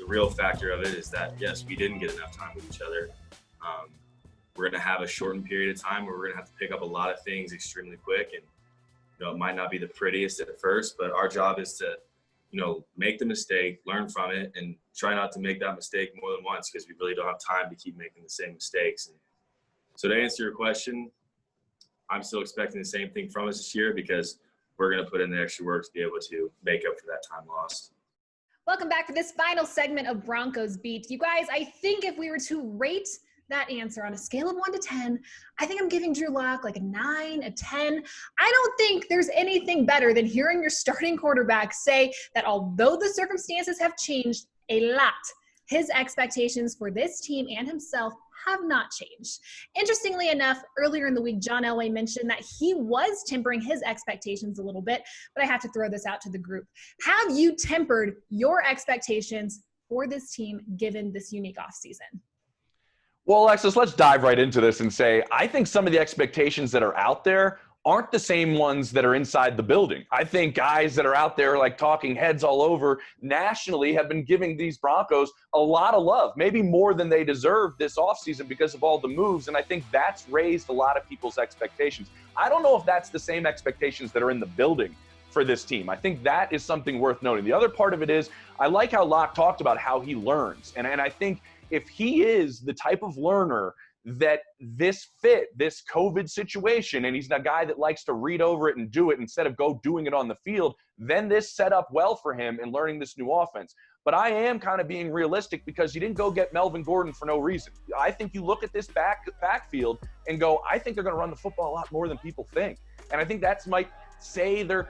the real factor of it is that, yes, we didn't get enough time with each other. We're going to have a shortened period of time where we're going to have to pick up a lot of things extremely quick. And, it might not be the prettiest at first, but our job is to, make the mistake, learn from it, and try not to make that mistake more than once, because we really don't have time to keep making the same mistakes. And so to answer your question, I'm still expecting the same thing from us this year, because we're going to put in the extra work to be able to make up for that time lost. Welcome back for this final segment of Broncos Beat. You guys, I think if we were to rate that answer on a scale of 1 to 10, I think I'm giving Drew Lock like a 9, a 10. I don't think there's anything better than hearing your starting quarterback say that although the circumstances have changed a lot, his expectations for this team and himself have not changed. Interestingly enough, earlier in the week, John Elway mentioned that he was tempering his expectations a little bit, but I have to throw this out to the group. Have you tempered your expectations for this team given this unique offseason? Well, Alexis, let's dive right into this and say, I think some of the expectations that are out there aren't the same ones that are inside the building. I think guys that are out there like talking heads all over nationally have been giving these Broncos a lot of love, maybe more than they deserve this offseason because of all the moves, and I think that's raised a lot of people's expectations. I don't know if that's the same expectations that are in the building for this team. I think that is something worth noting. The other part of it is I like how Locke talked about how he learns, and I think if he is the type of learner that this COVID situation, and he's a guy that likes to read over it and do it instead of go doing it on the field, then this set up well for him in learning this new offense. But I am kind of being realistic because you didn't go get Melvin Gordon for no reason. I think you look at this backfield and go, I think they're going to run the football a lot more than people think. And I think that's might say they're,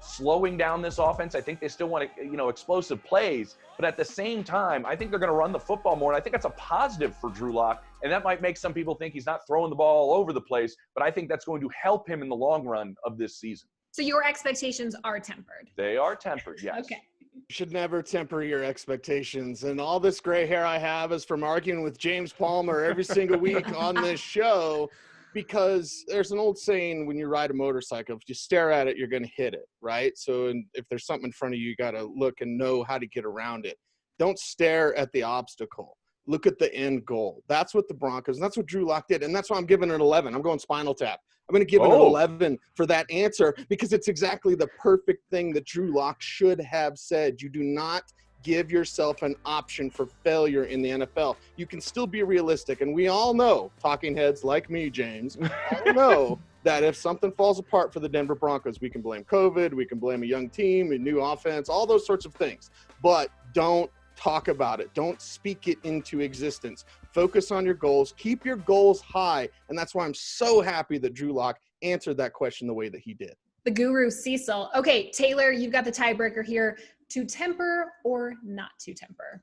slowing down this offense. I think they still want explosive plays, but at the same time, I think they're going to run the football more, and I think that's a positive for Drew Lock, and that might make some people think he's not throwing the ball all over the place, but I think that's going to help him in the long run of this season. So your expectations are tempered? They are tempered, yes. Okay. You should never temper your expectations, and all this gray hair I have is from arguing with James Palmer every single week on this show. Because there's an old saying, when you ride a motorcycle, if you stare at it, you're going to hit it, right? So if there's something in front of you, you got to look and know how to get around it. Don't stare at the obstacle. Look at the end goal. That's what the Broncos, and that's what Drew Lock did, and that's why I'm giving it an 11. I'm going Spinal Tap. I'm going to give it an 11 for that answer because it's exactly the perfect thing that Drew Lock should have said. You do not give yourself an option for failure in the NFL. You can still be realistic. And we all know, talking heads like me, James, all know that if something falls apart for the Denver Broncos, we can blame COVID, we can blame a young team, a new offense, all those sorts of things. But don't talk about it. Don't speak it into existence. Focus on your goals. Keep your goals high. And that's why I'm so happy that Drew Lock answered that question the way that he did. The guru, Cecil. Okay, Taylor, you've got the tiebreaker here. To temper or not to temper?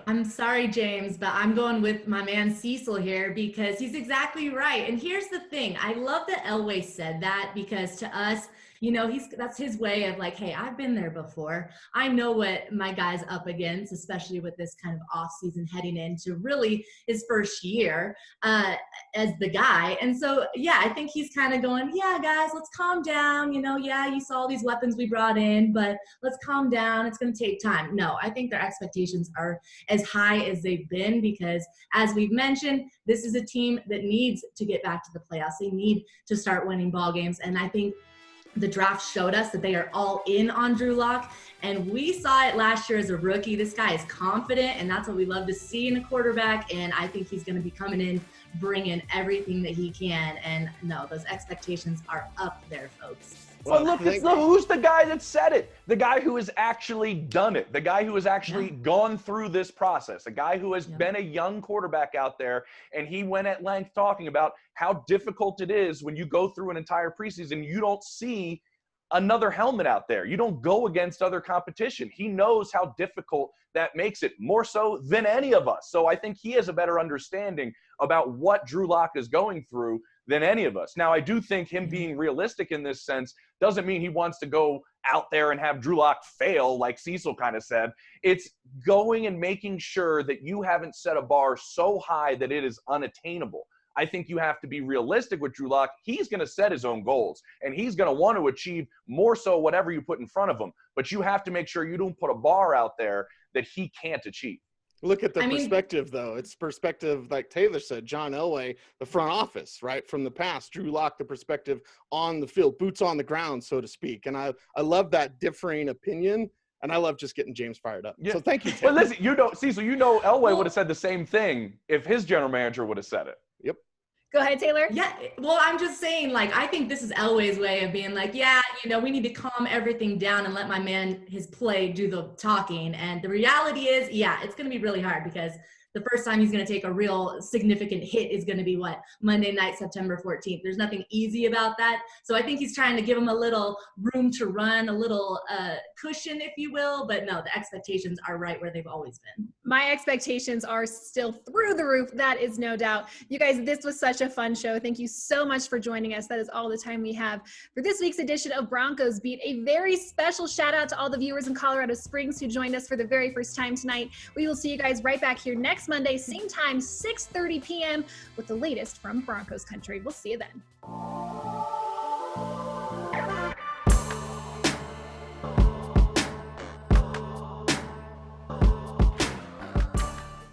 I'm sorry, James, but I'm going with my man Cecil here because he's exactly right. And here's the thing. I love that Elway said that because to us, that's his way of like, hey, I've been there before. I know what my guy's up against, especially with this kind of off season heading into really his first year as the guy. And so, yeah, I think he's kind of going, yeah, guys, let's calm down. Yeah, you saw all these weapons we brought in, but let's calm down. It's going to take time. No, I think their expectations are as high as they've been because, as we've mentioned, this is a team that needs to get back to the playoffs. They need to start winning ball games. And I think the draft showed us that they are all in on Drew Lock, and we saw it last year as a rookie. This guy is confident, and that's what we love to see in a quarterback, and I think he's going to be coming in, bringing everything that he can, and no, those expectations are up there, folks. Well, look, who's the guy that said it? The guy who has actually done it. The guy who has actually gone through this process. A guy who has been a young quarterback out there, and he went at length talking about how difficult it is when you go through an entire preseason. You don't see another helmet out there. You don't go against other competition. He knows how difficult that makes it, more so than any of us. So I think he has a better understanding about what Drew Lock is going through than any of us. Now, I do think him being realistic in this sense doesn't mean he wants to go out there and have Drew Lock fail, like Cecil kind of said. It's going and making sure that you haven't set a bar so high that it is unattainable. I think you have to be realistic with Drew Lock. He's going to set his own goals, and he's going to want to achieve more so whatever you put in front of him. But you have to make sure you don't put a bar out there that he can't achieve. Look at the perspective, though. It's perspective, like Taylor said, John Elway, the front office, right, from the past. Drew Lock, the perspective on the field, boots on the ground, so to speak. And I love that differing opinion, and I love just getting James fired up. Yeah. So thank you, Taylor. But listen, Cecil, Elway would have said the same thing if his general manager would have said it. Yep. Go ahead, Taylor. Yeah, well, I'm just saying, like, I think this is Elway's way of being like, yeah, we need to calm everything down and let my man, his play, do the talking. And the reality is, yeah, it's going to be really hard because the first time he's going to take a real significant hit is going to be Monday night, September 14th. There's nothing easy about that. So I think he's trying to give him a little room to run, a little cushion, if you will. But no, the expectations are right where they've always been. My expectations are still through the roof. That is no doubt. You guys, this was such a fun show. Thank you so much for joining us. That is all the time we have for this week's edition of Broncos Beat. A very special shout out to all the viewers in Colorado Springs who joined us for the very first time tonight. We will see you guys right back here next Monday, same time, 6:30 p.m. with the latest from Broncos country. We'll see you then.